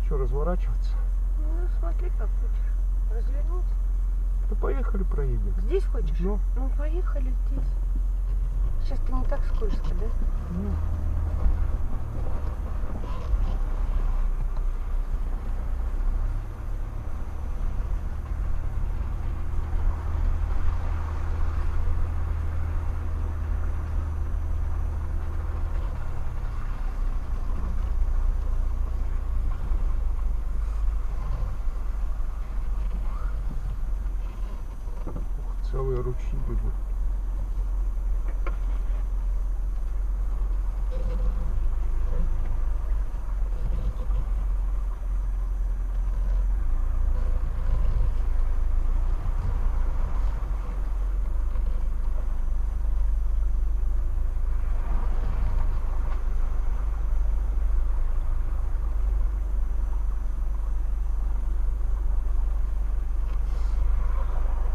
Что, разворачиваться? Ну, смотри, как хочешь. Развернуть. Да поехали проедем. Здесь хочешь? Ну. Ну, поехали здесь. Сейчас-то не так скользко, да? Ну. Целые ручьи бегут.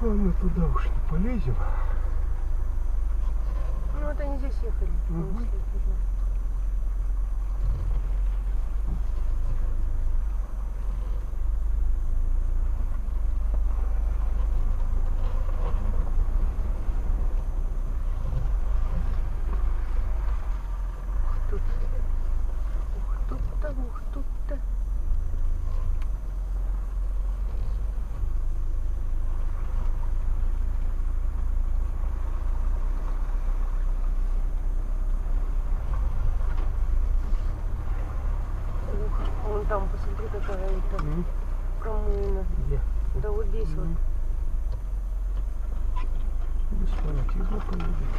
Ладно, туда уж не полезем. Ну, вот они здесь ехали. Угу. Ух тут-то. Вон там, посмотри, какая-то промоина. Где? Да вот здесь вот. Без фанатизма поедем.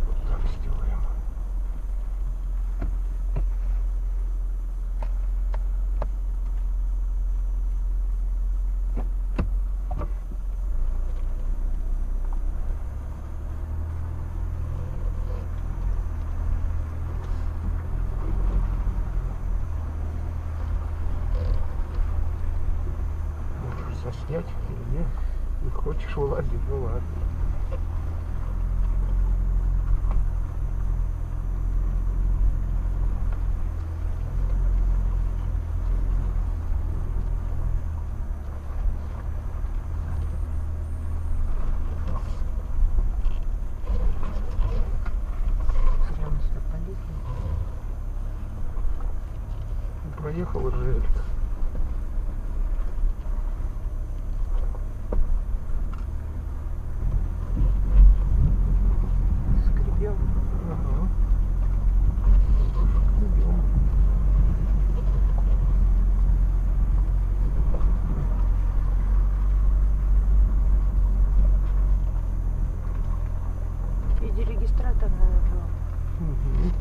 Вот так сделаем. Заснять или нет? Не хочешь вылазить, ну ладно. Проехал Ржевик. Скребем. Ага. Скребем. В виде регистратора, наверное. Угу.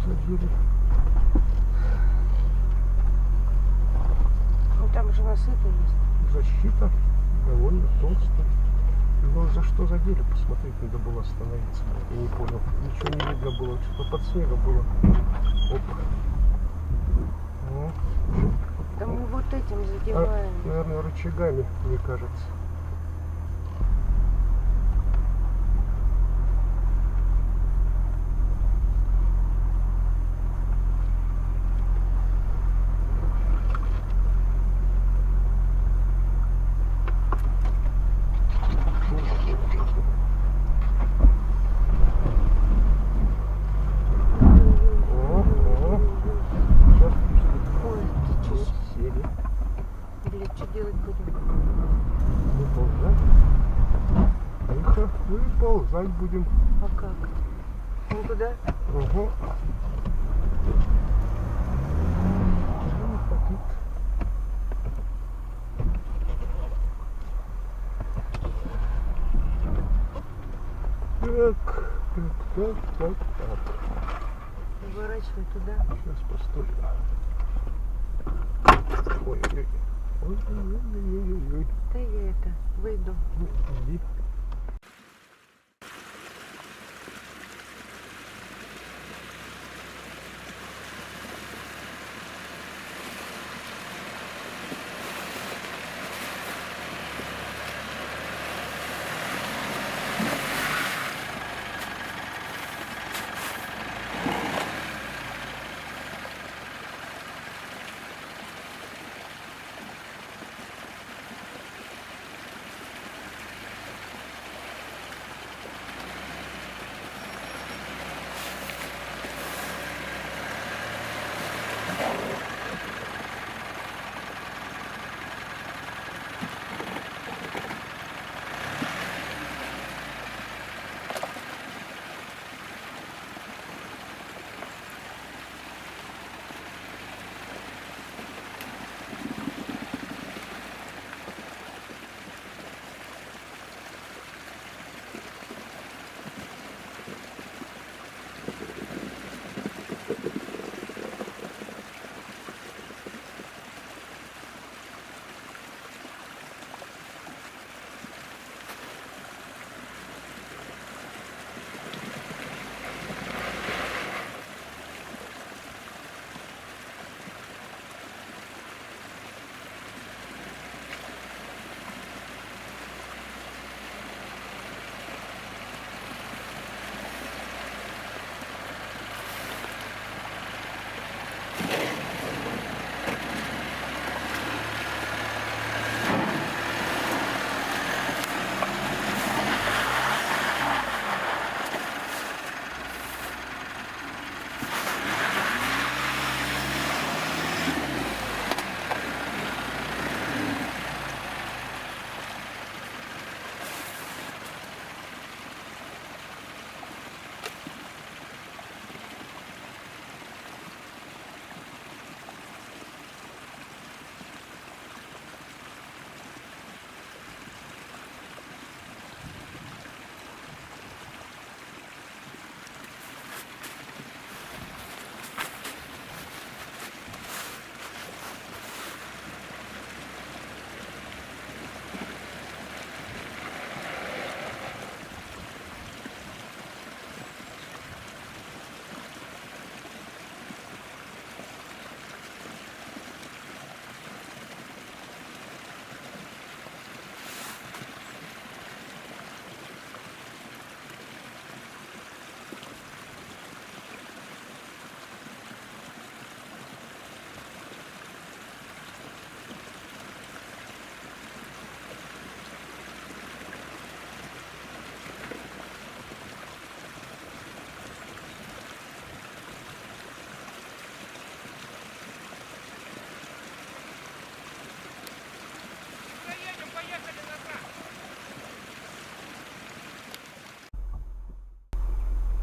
Задели. Ну там же насыпа есть. Защита довольно толстая. Но за что задели? Посмотреть надо было остановиться. Я не понял. Ничего не видно было. Что-то под снегом было. Оп. О. Да мы вот этим задеваем. Наверное, рычагами, мне кажется. Выползать будем. А как? Ну куда? Угу. Так. Поворачивай туда. Сейчас, постой. Ой-ой-ой. Ой-ой-ой. Да я это, выйду. Иди.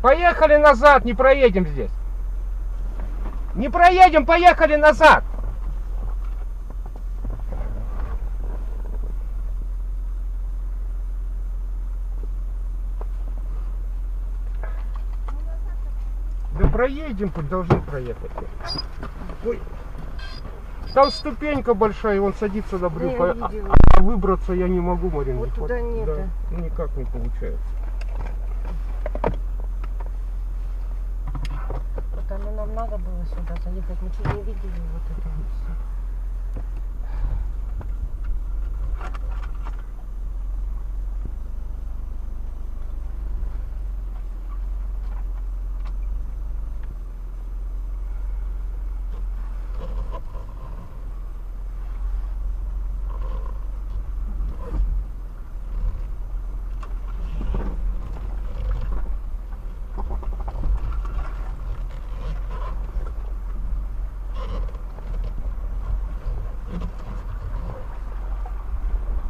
Поехали назад, не проедем здесь. Не проедем, поехали назад. Да проедем, должны проехать. Ой. Там ступенька большая, и он садится на брюхо. я видела. А выбраться я не могу, Марина. Вот туда нет, Да, да. никак не получается. Вот оно нам надо было сюда заехать. Мы чуть не видели вот это вот всё.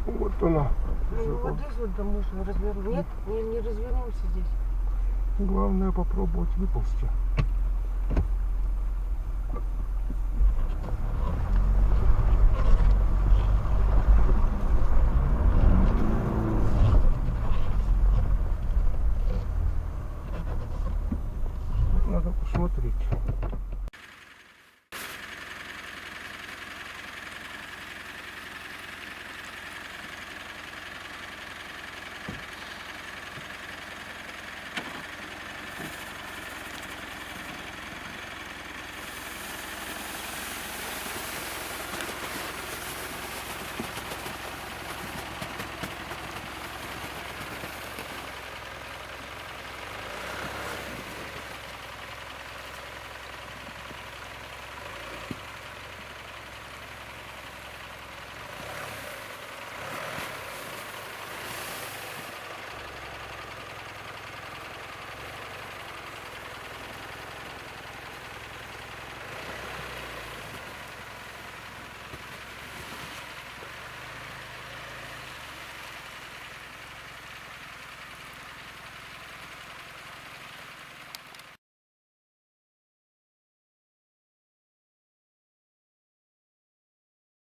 Вот она. Ну, вот здесь вот да можно развернуть. Нет, не развернемся здесь. Главное попробовать выползти. Надо посмотреть.